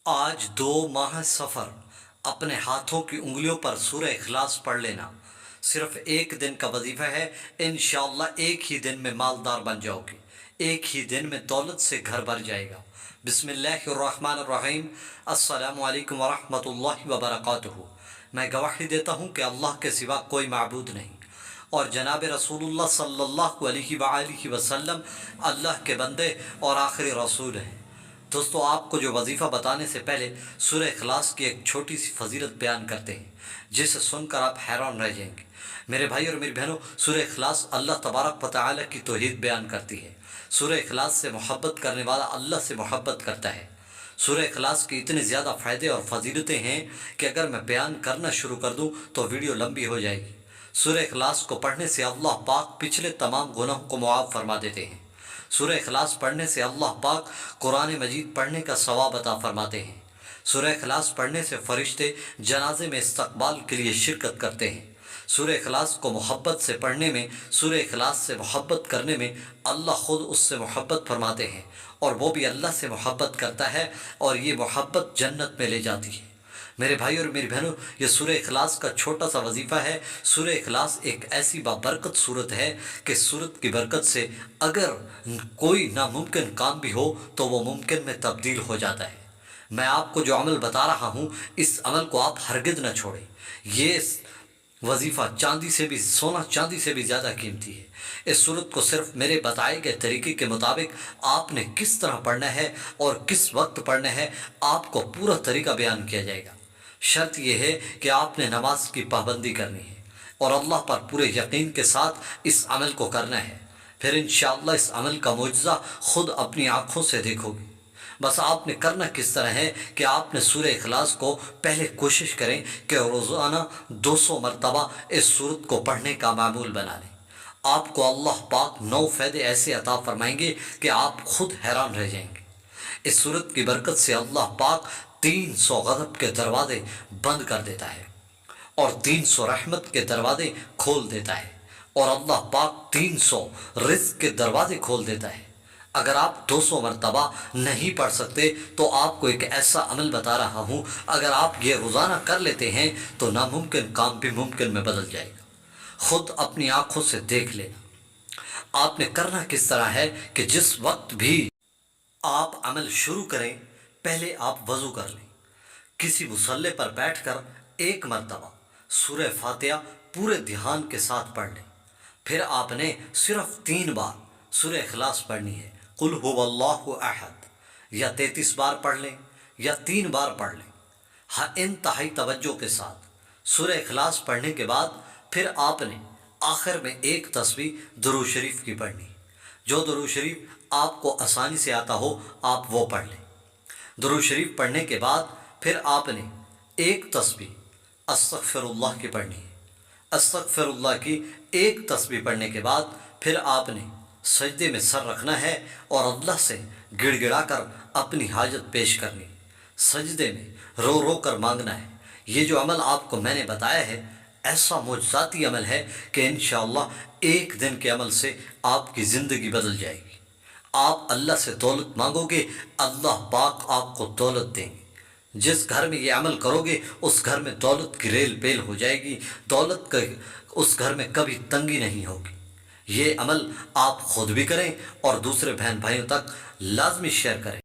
آج 2 ماہ سفر اپنے ہاتھوں کی انگلیوں پر سورہ اخلاص پڑھ لینا صرف ایک دن کا وظیفہ ہے۔ انشاءاللہ ایک ہی دن میں مالدار بن جاؤ گے، ایک ہی دن میں دولت سے گھر بھر جائے گا۔ بسم اللہ الرحمن الرحیم۔ السلام علیکم ورحمۃ اللہ وبرکاتہ۔ میں گواہی دیتا ہوں کہ اللہ کے سوا کوئی معبود نہیں، اور جناب رسول اللہ صلی اللہ علیہ وآلہ وسلم اللہ کے بندے اور آخری رسول ہیں۔ دوستو، آپ کو جو وظیفہ بتانے سے پہلے سورہ اخلاص کی ایک چھوٹی سی فضیلت بیان کرتے ہیں، جسے سن کر آپ حیران رہ جائیں گے۔ میرے بھائی اور میری بہنوں، سورہ اخلاص اللہ تبارک و تعالی کی توحید بیان کرتی ہے۔ سورہ اخلاص سے محبت کرنے والا اللہ سے محبت کرتا ہے۔ سورہ اخلاص کی اتنے زیادہ فائدے اور فضیلتیں ہیں کہ اگر میں بیان کرنا شروع کر دوں تو ویڈیو لمبی ہو جائے گی۔ سورہ اخلاص کو پڑھنے سے اللہ پاک پچھلے تمام گناہوں کو معاف فرما دیتے ہیں۔ سورہ اخلاص پڑھنے سے اللہ پاک قرآن مجید پڑھنے کا ثواب عطا فرماتے ہیں۔ سورہ اخلاص پڑھنے سے فرشتے جنازے میں استقبال کے لیے شرکت کرتے ہیں۔ سورہ اخلاص کو محبت سے پڑھنے میں، سورہ اخلاص سے محبت کرنے میں اللہ خود اس سے محبت فرماتے ہیں، اور وہ بھی اللہ سے محبت کرتا ہے، اور یہ محبت جنت میں لے جاتی ہے۔ میرے بھائی اور میری بہنوں، یہ سورہ اخلاص کا چھوٹا سا وظیفہ ہے۔ سورہ اخلاص ایک ایسی بابرکت صورت ہے کہ صورت کی برکت سے اگر کوئی ناممکن کام بھی ہو تو وہ ممکن میں تبدیل ہو جاتا ہے۔ میں آپ کو جو عمل بتا رہا ہوں، اس عمل کو آپ ہرگز نہ چھوڑیں۔ یہ وظیفہ چاندی سے بھی، سونا چاندی سے بھی زیادہ قیمتی ہے۔ اس صورت کو صرف میرے بتائے گئے طریقے کے مطابق آپ نے کس طرح پڑھنا ہے اور کس وقت پڑھنا ہے، آپ کو پورا طریقہ بیان کیا جائے گا۔ شرط یہ ہے کہ آپ نے نماز کی پابندی کرنی ہے اور اللہ پر پورے یقین کے ساتھ اس عمل کو کرنا ہے۔ پھر انشاءاللہ اس عمل کا معجزہ خود اپنی آنکھوں سے دیکھو گے۔ بس آپ نے کرنا کس طرح ہے کہ آپ نے سورہ اخلاص کو پہلے کوشش کریں کہ روزانہ 200 مرتبہ اس سورت کو پڑھنے کا معمول بنا لیں۔ آپ کو اللہ پاک 9 فائدے ایسے عطا فرمائیں گے کہ آپ خود حیران رہ جائیں گے۔ اس صورت کی برکت سے اللہ پاک 300 غضب کے دروازے بند کر دیتا ہے، اور 300 رحمت کے دروازے کھول دیتا ہے، اور اللہ پاک 300 رزق کے دروازے کھول دیتا ہے۔ اگر آپ 200 مرتبہ نہیں پڑھ سکتے تو آپ کو ایک ایسا عمل بتا رہا ہوں، اگر آپ یہ روزانہ کر لیتے ہیں تو ناممکن کام بھی ممکن میں بدل جائے گا۔ خود اپنی آنکھوں سے دیکھ لینا۔ آپ نے کرنا کس طرح ہے کہ جس وقت بھی آپ عمل شروع کریں، پہلے آپ وضو کر لیں، کسی مصلے پر بیٹھ کر 1 مرتبہ سورہ فاتحہ پورے دھیان کے ساتھ پڑھ لیں۔ پھر آپ نے صرف 3 بار سورہ اخلاص پڑھنی ہے، قل هو اللہ احد، یا 33 بار پڑھ لیں یا 3 بار پڑھ لیں۔ ہاں، انتہائی توجہ کے ساتھ سورہ اخلاص پڑھنے کے بعد پھر آپ نے آخر میں ایک تسبیح درود شریف کی پڑھنی ہے۔ جو درود شریف آپ کو آسانی سے آتا ہو آپ وہ پڑھ لیں۔ درود شریف پڑھنے کے بعد پھر آپ نے ایک تسبیح استغفر اللہ کی پڑھنی ہے۔ استغفر اللہ کی ایک تسبیح پڑھنے کے بعد پھر آپ نے سجدے میں سر رکھنا ہے اور اللہ سے گڑ گڑا کر اپنی حاجت پیش کرنی ہے۔ سجدے میں رو رو کر مانگنا ہے۔ یہ جو عمل آپ کو میں نے بتایا ہے، ایسا معجزاتی عمل ہے کہ انشاءاللہ ایک دن کے عمل سے آپ کی زندگی بدل جائے گی۔ آپ اللہ سے دولت مانگو گے، اللہ پاک آپ کو دولت دیں گے۔ جس گھر میں یہ عمل کرو گے اس گھر میں دولت کی ریل پیل ہو جائے گی، دولت کا اس گھر میں کبھی تنگی نہیں ہوگی۔ یہ عمل آپ خود بھی کریں اور دوسرے بہن بھائیوں تک لازمی شیئر کریں۔